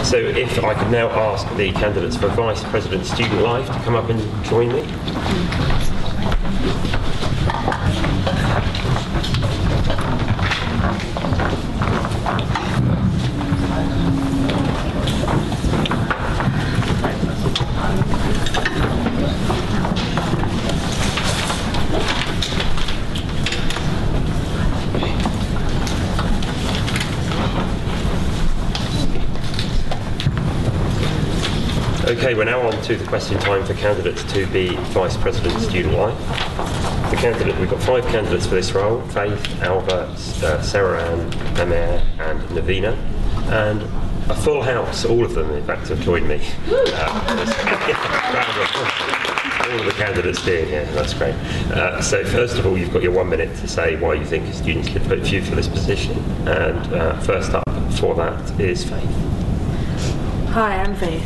So if I could now ask the candidates for Vice President Student Life to come up and join me. Okay, we're now on to the question time for candidates to be Vice President Student Life. We've got 5 candidates for this role: Faith, Alva, Sara-Ann, Amir and Navina. And a full house, all of them in fact have joined me. All of the candidates being here, that's great. So first of all, you've got your 1 minute to say why you think students should vote for you for this position. And first up for that is Faith. Hi, I'm Faith.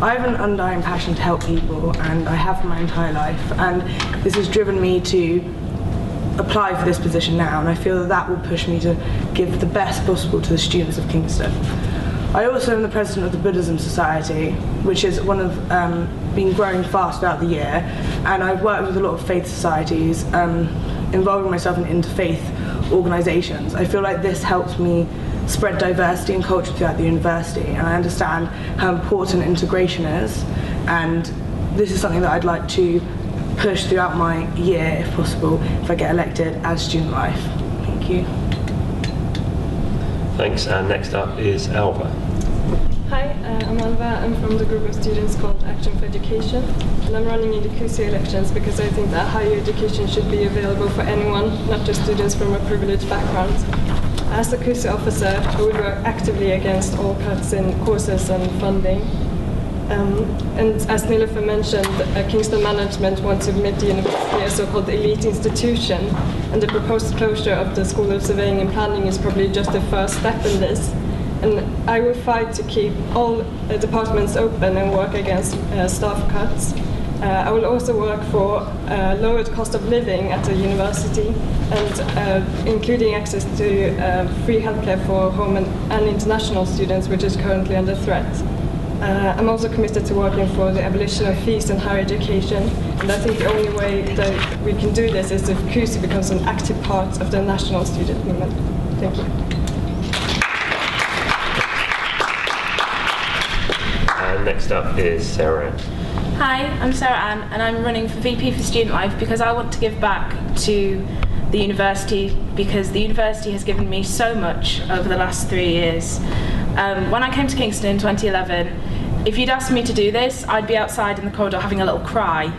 I have an undying passion to help people, and I have for my entire life, and this has driven me to apply for this position now, and I feel that that will push me to give the best possible to the students of Kingston. I also am the president of the Buddhism Society, which is one of been growing fast throughout the year, and I've worked with a lot of faith societies, involving myself in interfaith organisations. I feel like this helps me spread diversity and culture throughout the university, and I understand how important integration is, and this is something that I'd like to push throughout my year if possible, if I get elected as Student Life. Thank you. Thanks, and next up is Alva. Hi, I'm Alva. I'm from the group of students called Action for Education, and I'm running in the KUSU elections because I think that higher education should be available for anyone, not just students from a privileged background. As a KUSU officer, I would work actively against all cuts in courses and funding. And as Nilofer mentioned, Kingston management wants to admit the university a so-called elite institution, and the proposed closure of the School of Surveying and Planning is probably just the first step in this. And I will fight to keep all departments open and work against staff cuts. I will also work for lowered cost of living at the university, and including access to free healthcare for home and international students, which is currently under threat. I'm also committed to working for the abolition of fees in higher education, and I think the only way that we can do this is if KUSU becomes an active part of the national student movement. Thank you. And next up is Sara-Ann. Hi, I'm Sara-Ann, and I'm running for VP for Student Life because I want to give back to the university, because the university has given me so much over the last 3 years. When I came to Kingston in 2011, if you'd asked me to do this, I'd be outside in the corridor having a little cry.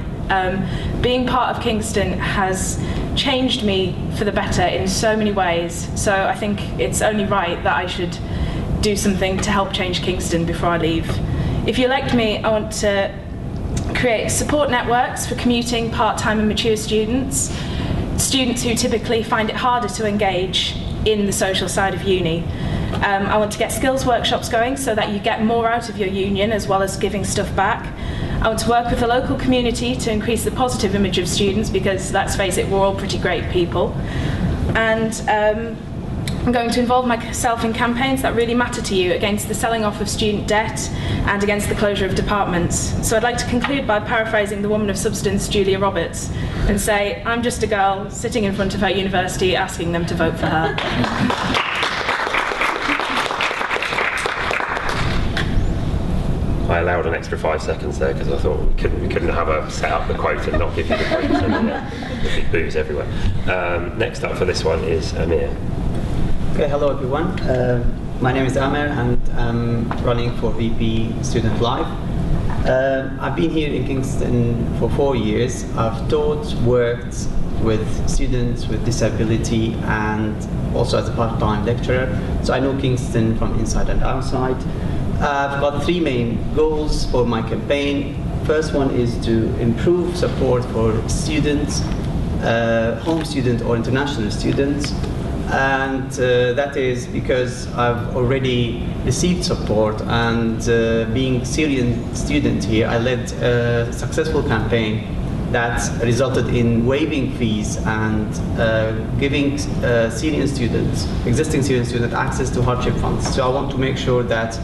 Being part of Kingston has changed me for the better in so many ways, so I think it's only right that I should do something to help change Kingston before I leave. If you elect me, I want to create support networks for commuting, part-time and mature students who typically find it harder to engage in the social side of uni. I want to get skills workshops going so that you get more out of your union as well as giving stuff back. I want to work with the local community to increase the positive image of students, because let's face it, we're all pretty great people. And I'm going to involve myself in campaigns that really matter to you against the selling off of student debt and against the closure of departments. So I'd like to conclude by paraphrasing the woman of substance, Julia Roberts, and say, I'm just a girl sitting in front of her university asking them to vote for her. I allowed an extra 5 seconds there because I thought we couldn't have a set up the quote and not give you the quote, so there'd be booze everywhere. Next up for this one is Amir. Okay, hello everyone. My name is Amir and I'm running for VP Student Life. I've been here in Kingston for 4 years. I've taught, worked with students with disability and also as a part-time lecturer. So I know Kingston from inside and outside. I've got 3 main goals for my campaign. First one is to improve support for students, home student or international students. And that is because I've already received support, and being Syrian student here, I led a successful campaign that resulted in waiving fees and giving Syrian students, existing Syrian students, access to hardship funds. So I want to make sure that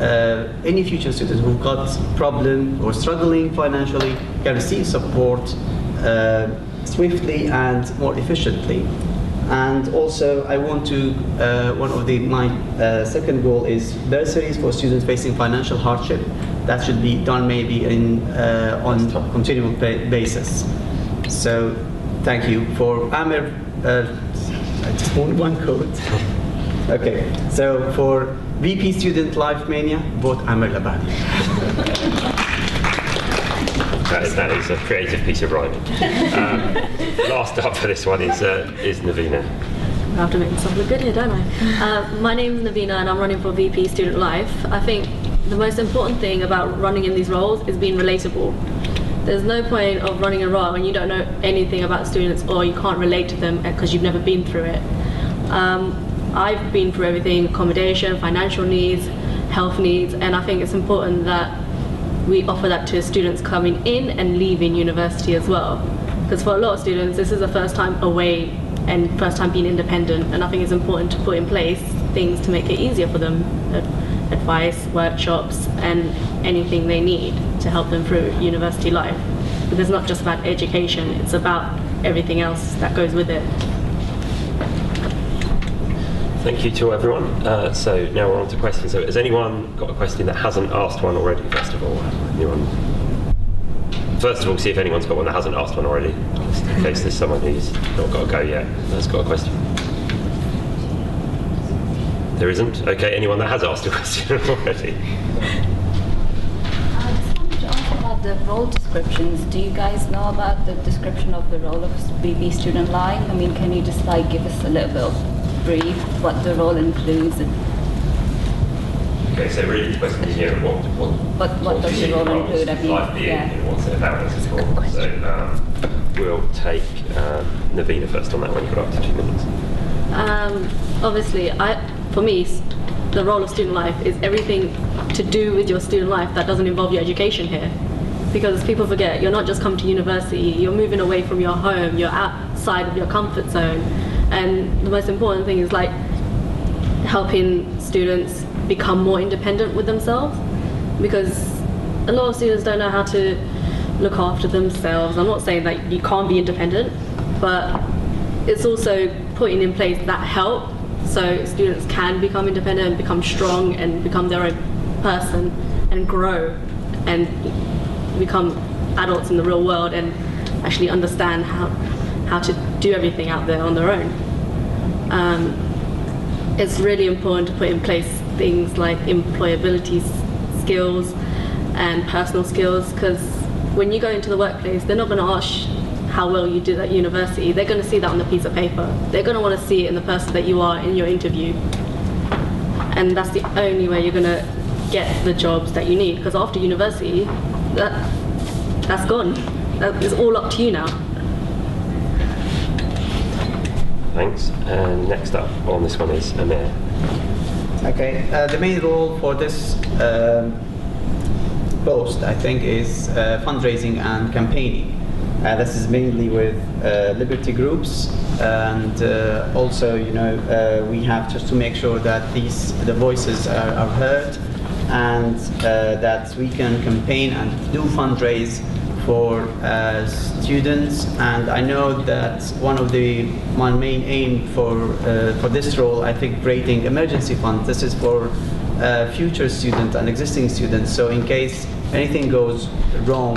any future students who've got problem or struggling financially can receive support swiftly and more efficiently. And also, I want to, my second goal is bursaries for students facing financial hardship. That should be done maybe on a continual basis. So, thank you. For Amer, I just want one code. Okay, so for VP Student Life Mania, vote Amer Labani. That is a creative piece of writing. Last up for this one is Navina. I have to make myself look good here, don't I? My name is Navina and I'm running for VP Student Life. I think the most important thing about running in these roles is being relatable. There's no point of running a role when you don't know anything about students or you can't relate to them because you've never been through it. I've been through everything: accommodation, financial needs, health needs, and I think it's important that we offer that to students coming in and leaving university as well. Because for a lot of students, this is the first time away and first time being independent, and I think it's important to put in place things to make it easier for them, advice, workshops, and anything they need to help them through university life. Because it's not just about education, it's about everything else that goes with it. Thank you to everyone. So now we're on to questions. So has anyone got a question that hasn't asked one already, first of all? Anyone? First of all, see if anyone's got one that hasn't asked one already, just in case there's someone who's not got a go yet that's got a question. There isn't? Okay, anyone that has asked a question already? I just wanted to ask about the role descriptions. Do you guys know about the description of the role of VP Student Life? I mean, can you just give us a little bit of brief what the role includes? Okay, so really the question is, what does the role include? I mean, life being, and what's it about, as it's called. So we'll take Navina first on that one. You've got up to 2 minutes. Obviously, for me, the role of student life is everything to do with your student life that doesn't involve your education here. Because people forget, you're not just come to university, you're moving away from your home, you're outside of your comfort zone. And the most important thing is helping students become more independent with themselves, because a lot of students don't know how to look after themselves. I'm not saying that you can't be independent, but it's also putting in place that help so students can become independent, become strong, and become their own person and grow and become adults in the real world and actually understand how to do everything out there on their own. It's really important to put in place things like employability skills and personal skills, because when you go into the workplace, they're not going to ask how well you did at university. They're going to see that on the piece of paper. They're going to want to see it in the person that you are in your interview. And that's the only way you're going to get the jobs that you need, because after university, that's gone. That is all up to you now. Thanks. And next up on this one is Amir. Okay, the main role for this post, I think, is fundraising and campaigning. This is mainly with liberty groups, and also, we have just to make sure that the voices are heard, and that we can campaign and do fundraise for students. And I know that my main aim for this role, I think, creating emergency funds. This is for future students and existing students. So in case anything goes wrong,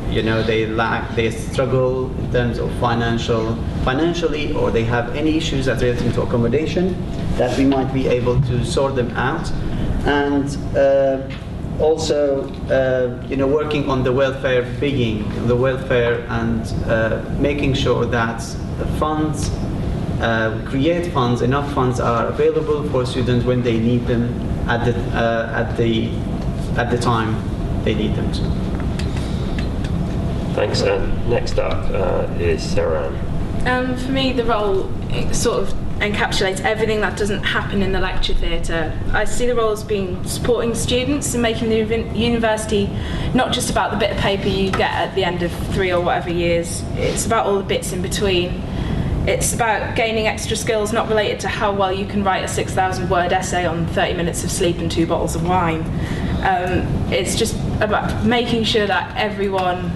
they struggle in terms of financially, or they have any issues that relating to accommodation, that we might be able to sort them out. And also, working on the welfare and making sure that the funds, create funds, enough funds are available for students when they need them at the time they need them to. Thanks. And next up is Sara-Ann. For me, the role sort of encapsulates everything that doesn't happen in the lecture theatre. I see the role as being supporting students and making the university not just about the bit of paper you get at the end of 3 or whatever years. It's about all the bits in between. It's about gaining extra skills not related to how well you can write a 6,000 word essay on 30 minutes of sleep and 2 bottles of wine. It's just about making sure that everyone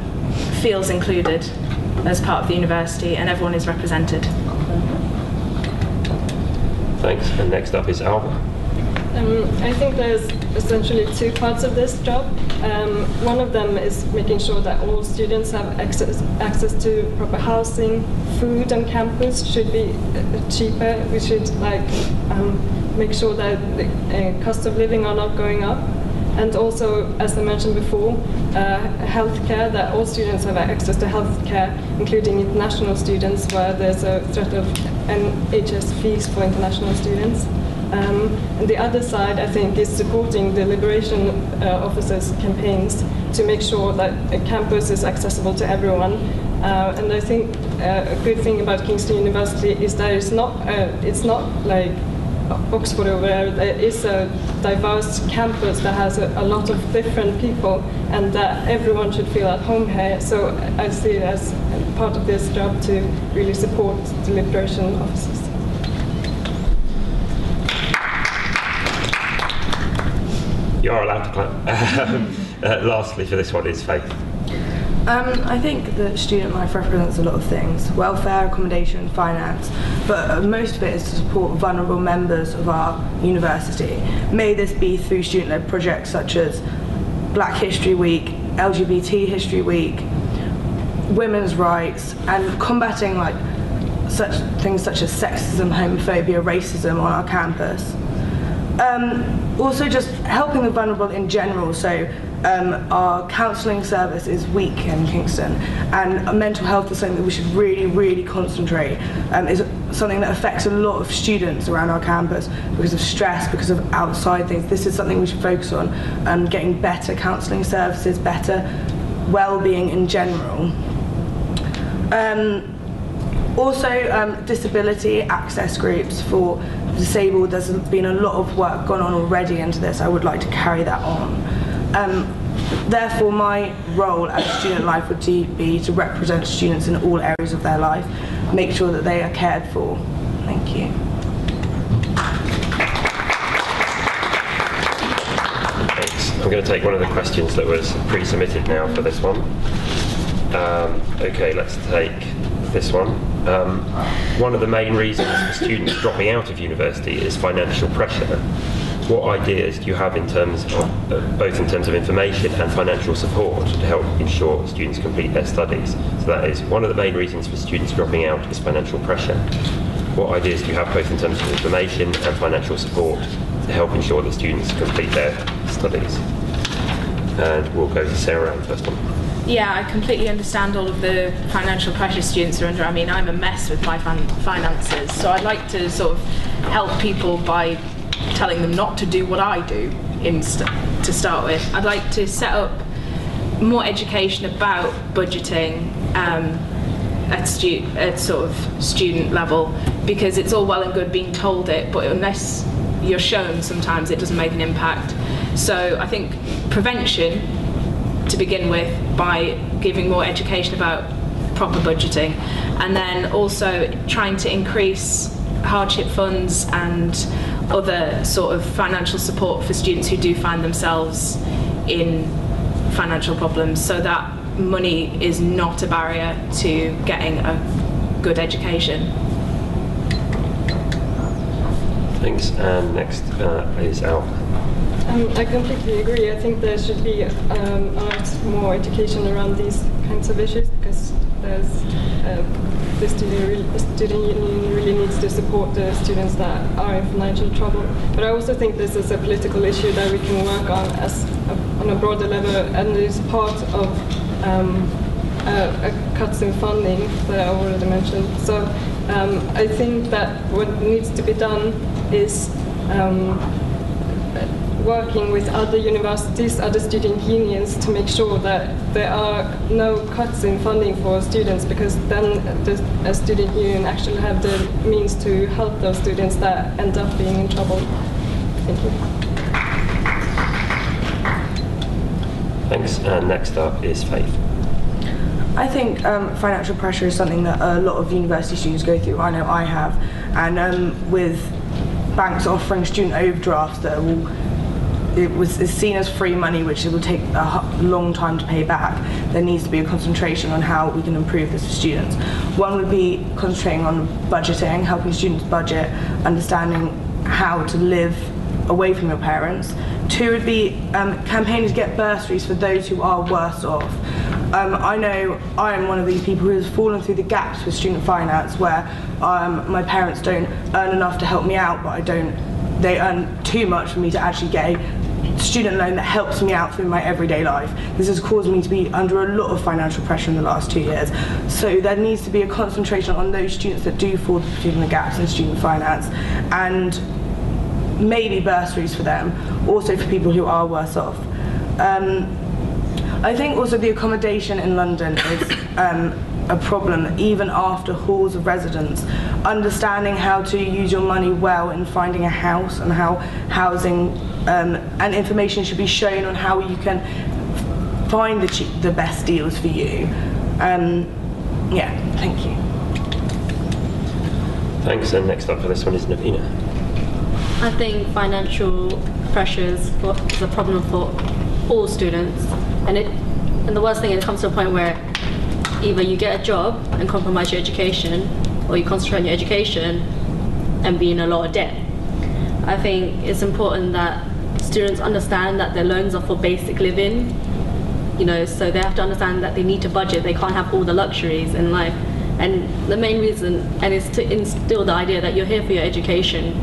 feels included as part of the university and everyone is represented. Thanks. And next up is Alba. I think there's essentially 2 parts of this job. One of them is making sure that all students have access to proper housing. Food on campus should be cheaper. We should make sure that the cost of living are not going up. And also, as I mentioned before, healthcare, that all students have access to healthcare, including international students, where there's a threat of NHS fees for international students. And the other side, I think, is supporting the liberation officers' campaigns to make sure that a campus is accessible to everyone. And I think a good thing about Kingston University is that it's not like Oxford over there. There is a diverse campus that has a lot of different people, and that everyone should feel at home here. So I see it as part of this job to really support the liberation officers. You are allowed to clap. Lastly for this one is Faith. I think that student life represents a lot of things: welfare, accommodation, finance, but most of it is to support vulnerable members of our university. May this be through student-led projects such as Black History Week, LGBT History Week, women's rights, and combating such things such as sexism, homophobia, racism on our campus. Also just helping the vulnerable in general, so our counselling service is weak in Kingston, and mental health is something that we should really concentrate. Is something that affects a lot of students around our campus because of stress, because of outside things. This is something we should focus on, getting better counselling services, better well-being in general. Also, disability access groups for disabled. There's been a lot of work gone on already into this. I would like to carry that on. Therefore, my role as student life would be to represent students in all areas of their life, make sure that they are cared for. Thank you. Thanks. I'm going to take one of the questions that was pre-submitted now for this one. Okay, let's take this one. One of the main reasons for students dropping out of university is financial pressure. What ideas do you have in terms of both in terms of information and financial support to help ensure students complete their studies? So that is, one of the main reasons for students dropping out is financial pressure. What ideas do you have both in terms of information and financial support to help ensure that students complete their studies? And we'll go to Sara-Ann first one. Yeah, I completely understand all of the financial pressure students are under. I mean, I'm a mess with my finances, so I'd like to sort of help people by telling them not to do what I do to start with. I'd like to set up more education about budgeting at sort of student level, because it's all well and good being told it, but unless you're shown, sometimes it doesn't make an impact. So I think prevention to begin with, by giving more education about proper budgeting, and then also trying to increase hardship funds and other sort of financial support for students who do find themselves in financial problems, so that money is not a barrier to getting a good education. Thanks. And next is Al. I completely agree. I think there should be a lot more education around these kinds of issues, because there's the student union really needs to support the students that are in financial trouble. But I also think this is a political issue that we can work on on a broader level, and is part of cuts in funding that I already mentioned. So I think that what needs to be done is working with other universities, other student unions, to make sure that there are no cuts in funding for students, because then a student union actually have the means to help those students that end up being in trouble. Thank you. Thanks. And next up is Faith. I think financial pressure is something that a lot of university students go through. I know I have, and with banks offering student overdrafts that is seen as free money, which it will take a long time to pay back. There needs to be a concentration on how we can improve this for students. One would be concentrating on budgeting, helping students budget, understanding how to live away from your parents. Two would be campaigning to get bursaries for those who are worse off. I know I am one of these people who has fallen through the gaps with student finance, where my parents don't earn enough to help me out, but they earn too much for me to actually get a student loan that helps me out through my everyday life. This has caused me to be under a lot of financial pressure in the last 2 years. So there needs to be a concentration on those students that do fall through the gaps in student finance, and maybe bursaries for them, also for people who are worse off. I think also the accommodation in London is a problem, even after halls of residence. Understanding how to use your money well in finding a house, and how housing and information should be shown on how you can find the best deals for you. Yeah, thank you. Thanks, and next up for this one is Navina. I think financial pressures is a problem for all students, and the worst thing is it comes to a point where either you get a job and compromise your education, or you concentrate on your education and be in a lot of debt. I think it's important that students understand that their loans are for basic living, so they have to understand that they need to budget. They can't have all the luxuries in life, and the main reason is to instill the idea that you're here for your education.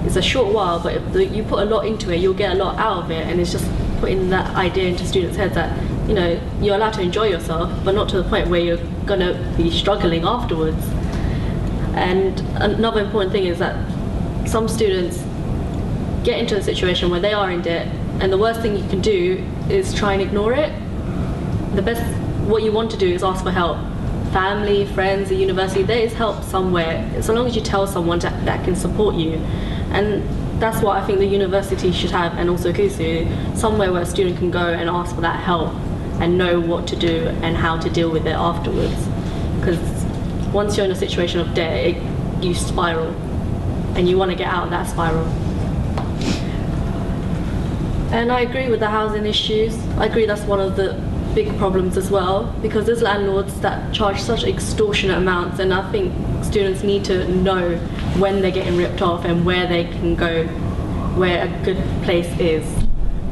It's a short while, but if you put a lot into it, you'll get a lot out of it, and it's just putting that idea into students' heads that you're allowed to enjoy yourself, but not to the point where you're going to be struggling afterwards. And another important thing is that some students get into a situation where they are in debt, and the worst thing you can do is try and ignore it. What you want to do is ask for help. Family, friends, the university, there is help somewhere, so long as you tell someone that can support you. And that's what I think the university should have, and also KUSU, somewhere where a student can go and ask for that help and know what to do and how to deal with it afterwards. Because once you're in a situation of debt, you spiral, and you want to get out of that spiral. And I agree with the housing issues. I agree that's one of the big problems as well, because there's landlords that charge such extortionate amounts, and I think students need to know when they're getting ripped off and where they can go, where a good place is,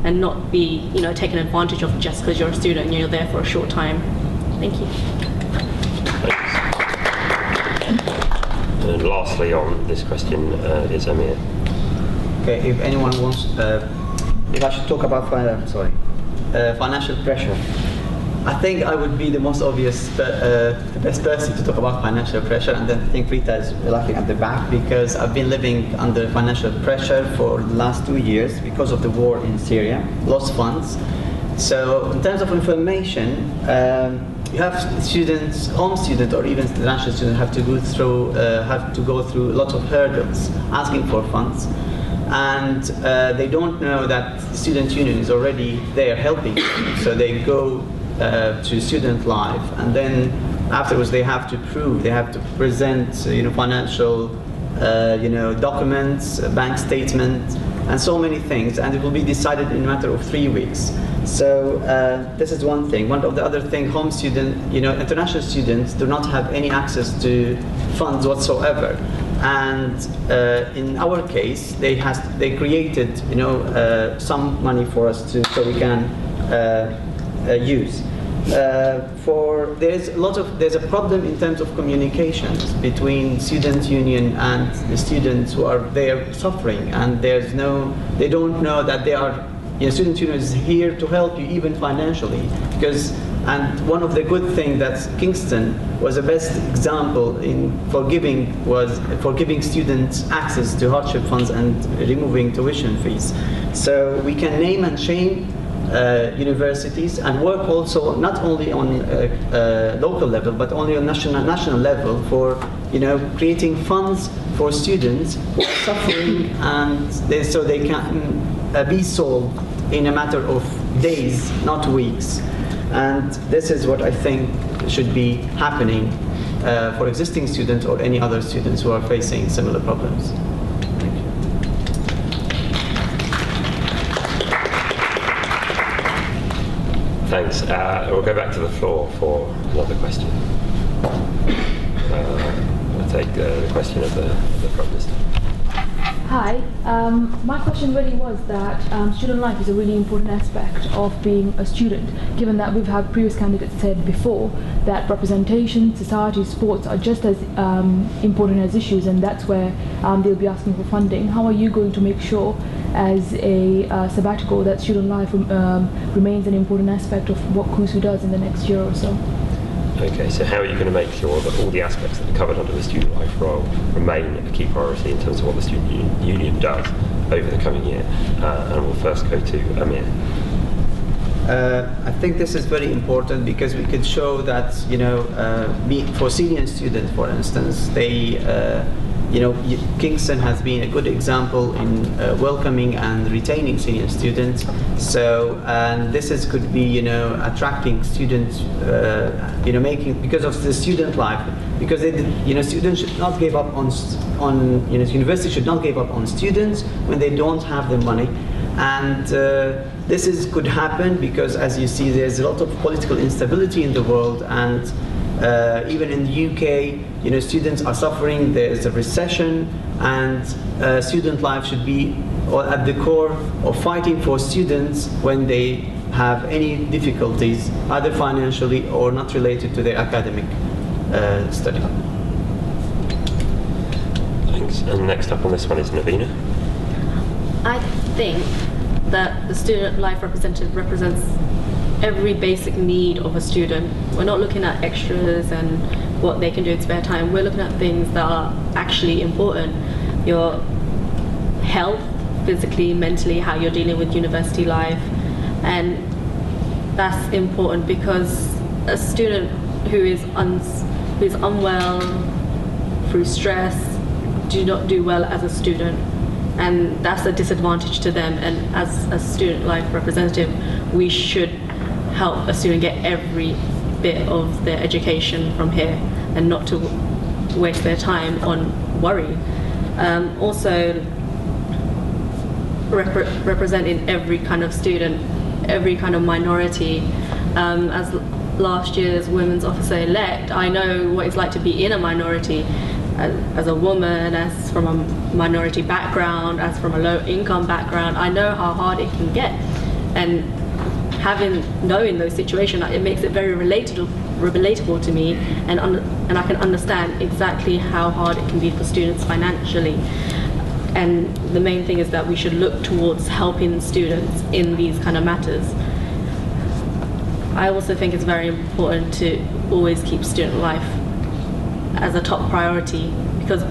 and not be taken advantage of just because you're a student and you're there for a short time. Thank you. And lastly on this question is Amir. Okay, if anyone wants, if I should talk about financial pressure, I think I would be the most obvious, the best person to talk about financial pressure, and then I think Rita is laughing at the back, because I've been living under financial pressure for the last 2 years because of the war in Syria, lost funds. So in terms of information, you have students, home students, or even international students have to go through a lot of hurdles asking for funds. And they don't know that the student union is already there helping, so they go to student life, and then afterwards they have to present financial documents, bank statement, and so many things, and it will be decided in a matter of 3 weeks. So this is one thing. One of the other thing, home student, international students do not have any access to funds whatsoever. And in our case, they created some money for us so we can use. There's a problem in terms of communications between student union and the students who are there suffering, and they don't know that they are. Student union is here to help you even financially, and one of the good things that Kingston was the best example for giving students access to hardship funds and removing tuition fees. So we can name and shame universities and work also not only on local level but only on national level for creating funds for students who are suffering, and so they can be solved in a matter of days, not weeks. And this is what I think should be happening for existing students or any other students who are facing similar problems. Thank you. Thanks. We'll go back to the floor for another question. I'll take the question of the front list. Hi, my question really was that student life is a really important aspect of being a student, given that we've had previous candidates said before that representation, society, sports are just as important as issues, and that's where they'll be asking for funding. How are you going to make sure as a sabbatical that student life remains an important aspect of what KUSU does in the next year or so? Okay, so how are you going to make sure that all the aspects that are covered under the student life role remain a key priority in terms of what the student union does over the coming year? And we'll first go to Amir. I think this is very important because we could show that, for senior students, for instance, they, Kingston has been a good example in welcoming and retaining senior students. So, and this could be, attracting students, because of the student life, because students should not give up on university should not give up on students when they don't have the money. And this could happen because, as you see, there's a lot of political instability in the world, and even in the UK, students are suffering. There's a recession, and student life should be at the core of fighting for students when they have any difficulties, either financially or not related to their academic study. Thanks. And next up on this one is Navina. I think that the student life representative represents every basic need of a student. We're not looking at extras and what they can do in spare time. We're looking at things that are actually important. Your health, physically, mentally, how you're dealing with university life. And that's important because a student who is unwell through stress do not do well as a student. And that's a disadvantage to them. And as a student life representative, we should help a student get every bit of their education from here and not to waste their time on worry. Also, representing every kind of student, every kind of minority. As last year's Women's Officer-elect, I know what it's like to be in a minority. As a woman, as from a minority background, as from a low-income background, I know how hard it can get. And knowing those situations, it makes it very relatable to me, and I can understand exactly how hard it can be for students financially. And the main thing is that we should look towards helping students in these kind of matters. I also think it's very important to always keep student life as a top priority, because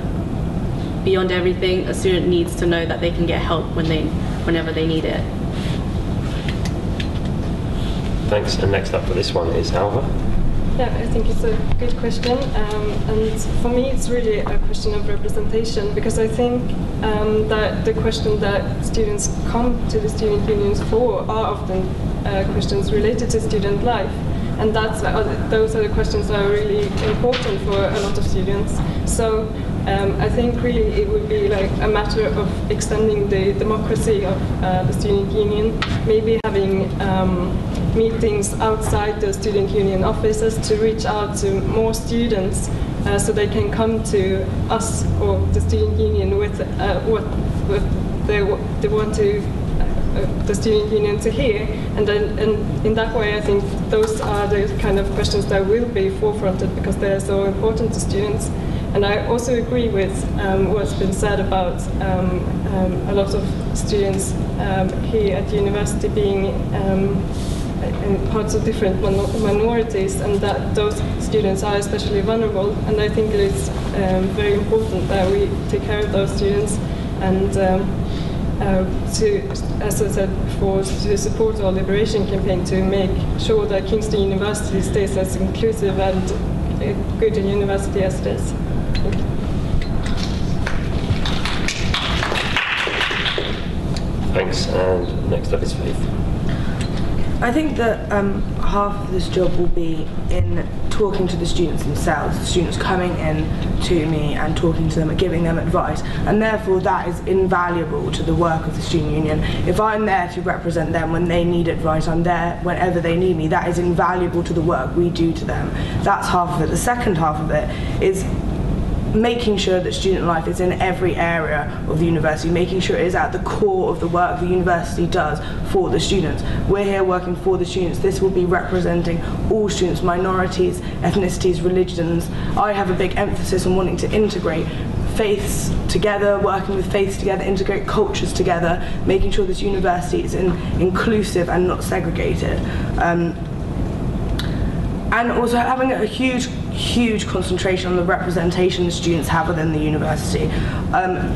beyond everything, a student needs to know that they can get help whenever they need it. Thanks. And next up for this one is Alva. Yeah, I think it's a good question, and for me it's really a question of representation, because I think that the question that students come to the student unions for are often questions related to student life, and those are the questions that are really important for a lot of students. So I think really it would be like a matter of extending the democracy of the student union, maybe having meetings outside the student union offices to reach out to more students so they can come to us or the student union with what they want to the student union to hear, and in that way I think those are the kind of questions that will be forefronted because they are so important to students. And I also agree with what's been said about a lot of students here at university being in parts of different minorities, and that those students are especially vulnerable. And I think it is very important that we take care of those students and to, as I said before, to support our liberation campaign to make sure that Kingston University stays as inclusive and good a university as it is. Thanks. And next up is Faith. I think that half of this job will be in talking to the students themselves, the students coming in to me and talking to them and giving them advice, and therefore that is invaluable to the work of the student union. If I'm there to represent them when they need advice, I'm there whenever they need me, that is invaluable to the work we do to them. That's half of it. The second half of it is making sure that student life is in every area of the university, making sure it is at the core of the work the university does for the students. We're here working for the students. This will be representing all students, minorities, ethnicities, religions. I have a big emphasis on wanting to integrate faiths together, working with faiths together, integrate cultures together, making sure this university is inclusive and not segregated. And also having a huge concentration on the representation the students have within the university.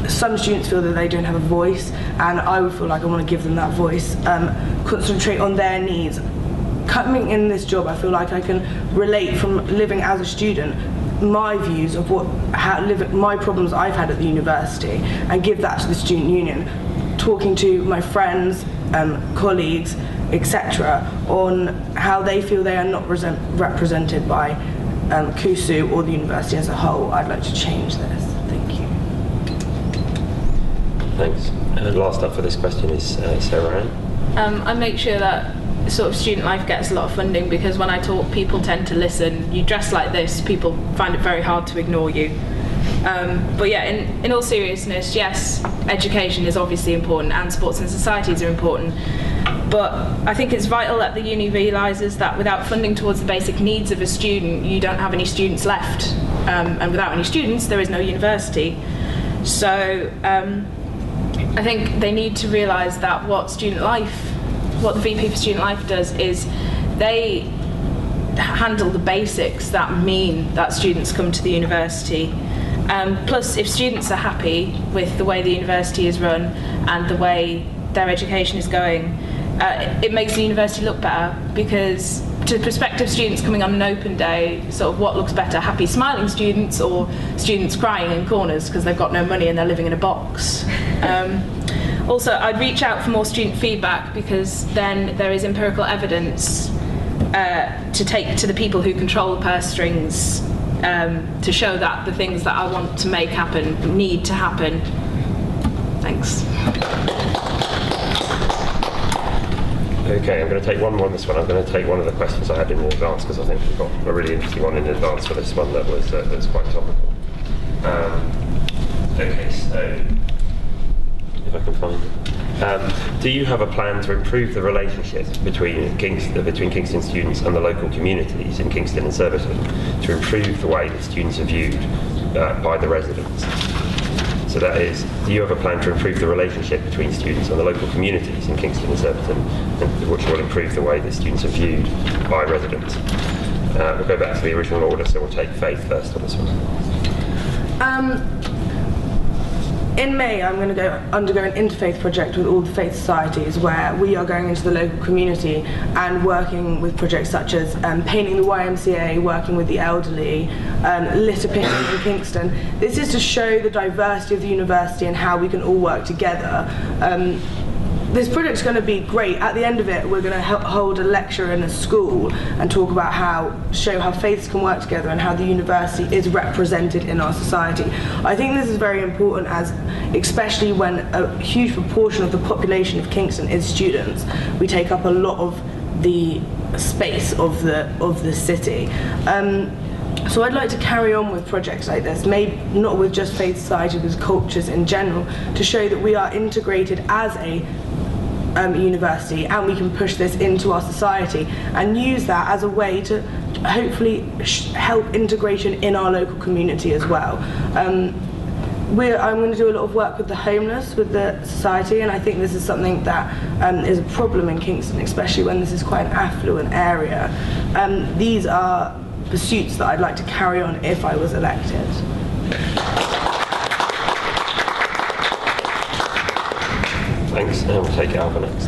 Some students feel that they don't have a voice, and I would feel like I want to give them that voice, concentrate on their needs. Coming in this job, I feel like I can relate from living as a student, my views of my problems I've had at the university, and give that to the student union, talking to my friends, colleagues, etc., on how they feel they are not represented by KUSU or the university as a whole. I'd like to change this. Thank you. Thanks. And last up for this question is Sara-Ann. I make sure that sort of student life gets a lot of funding, because when I talk, people tend to listen. You dress like this, people find it very hard to ignore you. But yeah, in all seriousness, yes, education is obviously important and sports and societies are important. But I think it's vital that the uni realises that without funding towards the basic needs of a student, you don't have any students left. And without any students, there is no university. So I think they need to realise that what the VP for Student Life does is they handle the basics that mean that students come to the university. Plus, if students are happy with the way the university is run and the way their education is going, it makes the university look better, because to prospective students coming on an open day, sort of what looks better, happy smiling students or students crying in corners because they've got no money and they're living in a box. Also, I'd reach out for more student feedback, because then there is empirical evidence to take to the people who control the purse strings, to show that the things that I want to make happen need to happen. Thanks. Okay, I'm going to take one more on this one. I'm going to take one of the questions I had in advance, because I think we've got a really interesting one in advance for this one that was quite topical. Okay, so if I can find it. Do you have a plan to improve the relationship between Kingston students and the local communities in Kingston and Surbiton, to improve the way that students are viewed by the residents? So that is, do you have a plan to improve the relationship between students and the local communities in Kingston and Surbiton, which will improve the way that students are viewed by residents? We'll go back to the original order, so we'll take Faith first on this one. In May, I'm going to undergo an interfaith project with all the faith societies, where we are going into the local community and working with projects such as painting the YMCA, working with the elderly, litter picking in Kingston. This is to show the diversity of the university and how we can all work together. This project's going to be great. At the end of it, we're going to hold a lecture in a school and talk about show how faiths can work together and how the university is represented in our society. I think this is very important, as especially when a huge proportion of the population of Kingston is students. We take up a lot of the space of the city. So I'd like to carry on with projects like this, maybe not with just faith society, with cultures in general, to show that we are integrated as a university, and we can push this into our society and use that as a way to hopefully help integration in our local community as well. I'm going to do a lot of work with the homeless, with the society, and I think this is something that is a problem in Kingston, especially when this is quite an affluent area. These are pursuits that I'd like to carry on if I was elected. Thanks, and we'll take Alba next.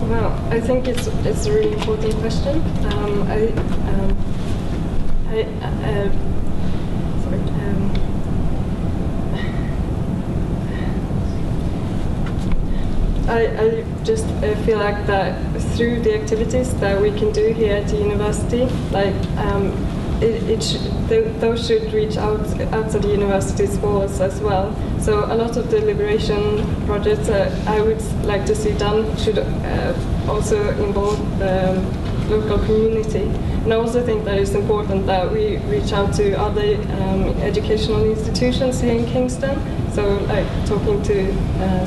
Well, I think it's a really important question. I just feel like that through the activities that we can do here at the university, like those should reach outside the university's walls as well. So a lot of the liberation projects that I would like to see done should also involve the local community. And I also think that it's important that we reach out to other educational institutions here in Kingston. So like talking to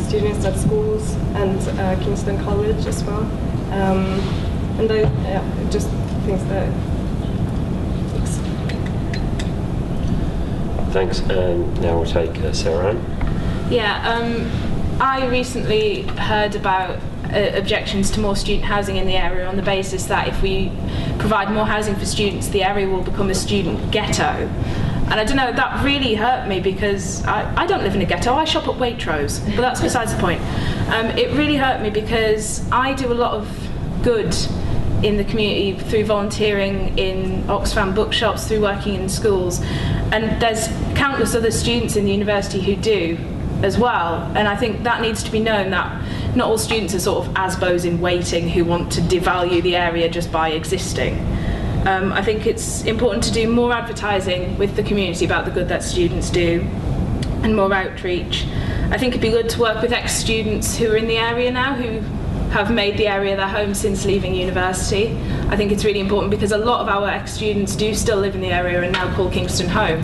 students at schools and Kingston College as well. And I just think that. Thanks, and now we'll take Sara-Ann. Yeah, I recently heard about objections to more student housing in the area on the basis that if we provide more housing for students, the area will become a student ghetto. And I don't know, that really hurt me because I don't live in a ghetto, I shop at Waitrose, but that's besides the point. It really hurt me because I do a lot of good in the community through volunteering in Oxfam bookshops, through working in schools, and there's countless other students in the university who do as well, and I think that needs to be known, that not all students are sort of ASBOs in waiting who want to devalue the area just by existing. I think it's important to do more advertising with the community about the good that students do and more outreach. I think it'd be good to work with ex-students who are in the area now, who have made the area their home since leaving university. I think it's really important because a lot of our ex-students do still live in the area and now call Kingston home.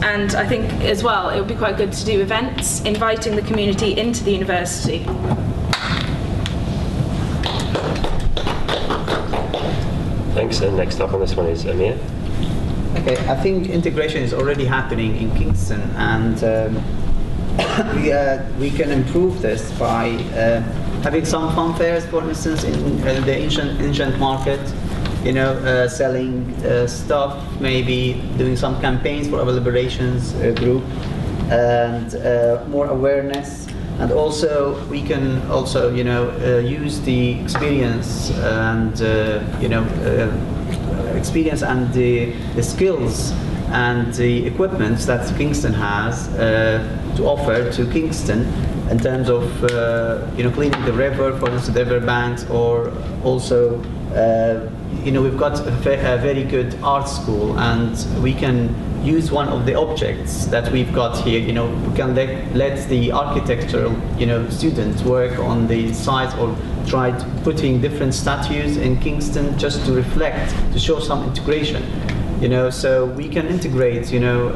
And I think as well it would be quite good to do events inviting the community into the university. Thanks, and next up on this one is Amir. Okay, I think integration is already happening in Kingston, and we can improve this by having some fun fairs, for instance, in the ancient market, you know, selling stuff, maybe doing some campaigns for our liberations group, and more awareness. And also, we can also, you know, use the experience and, you know, experience and the skills and the equipment that Kingston has to offer to Kingston in terms of, you know, cleaning the river, for instance, the river banks, or also, you know, we've got a very good art school, and we can use one of the objects that we've got here. You know, we can let the architectural, you know, students work on the sites, or try putting different statues in Kingston just to reflect, to show some integration. You know, so we can integrate. You know,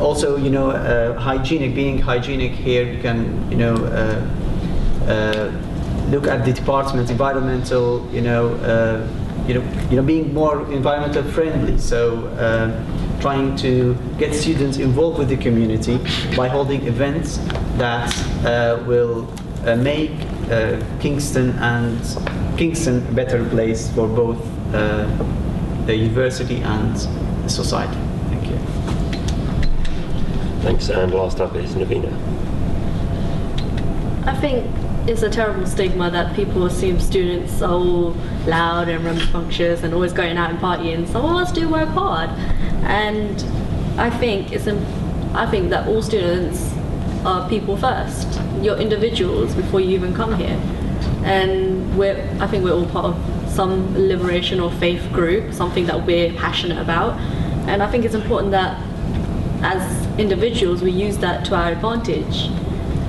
also, you know, being hygienic here. We can, you know, look at the department, environmental. You know, being more environmental friendly. So. Trying to get students involved with the community by holding events that will make Kingston a better place for both the university and the society. Thank you. Thanks, and last up is Navina. I think it's a terrible stigma that people assume students are all loud and rambunctious and always going out and partying. Some of us do work hard, and I think that all students are people first. You're individuals before you even come here, and I think we're all part of some liberation or faith group, something that we're passionate about, and I think it's important that as individuals we use that to our advantage.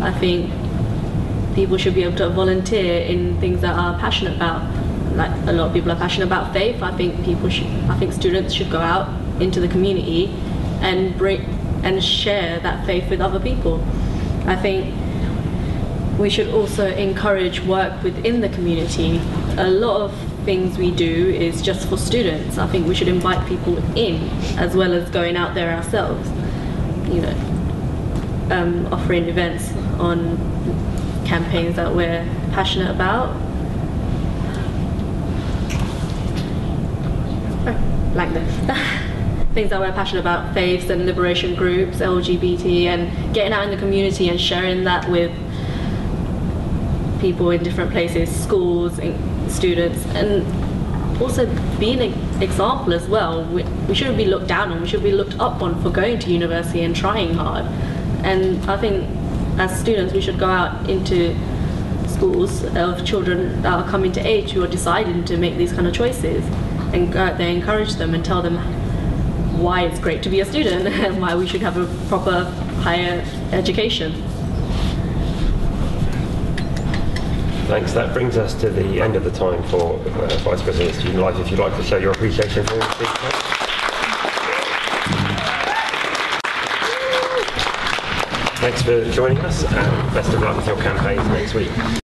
I think people should be able to volunteer in things that are passionate about. Like a lot of people are passionate about faith. I think students should go out into the community and share that faith with other people. I think we should also encourage work within the community. A lot of things we do is just for students. I think we should invite people in as well as going out there ourselves. You know, offering events on campaigns that we're passionate about. Like this. Things that we're passionate about, faiths and liberation groups, LGBT, and getting out in the community and sharing that with people in different places, schools, and students, and also being an example as well. We shouldn't be looked down on, we should be looked up on for going to university and trying hard. And I think as students, we should go out into schools of children that are coming to age who are deciding to make these kind of choices, and go out there, encourage them and tell them why it's great to be a student and why we should have a proper higher education. Thanks. That brings us to the end of the time for Vice President of Student Life. If you'd like to show your appreciation for this. Thanks for joining us, and best of luck with your campaigns next week.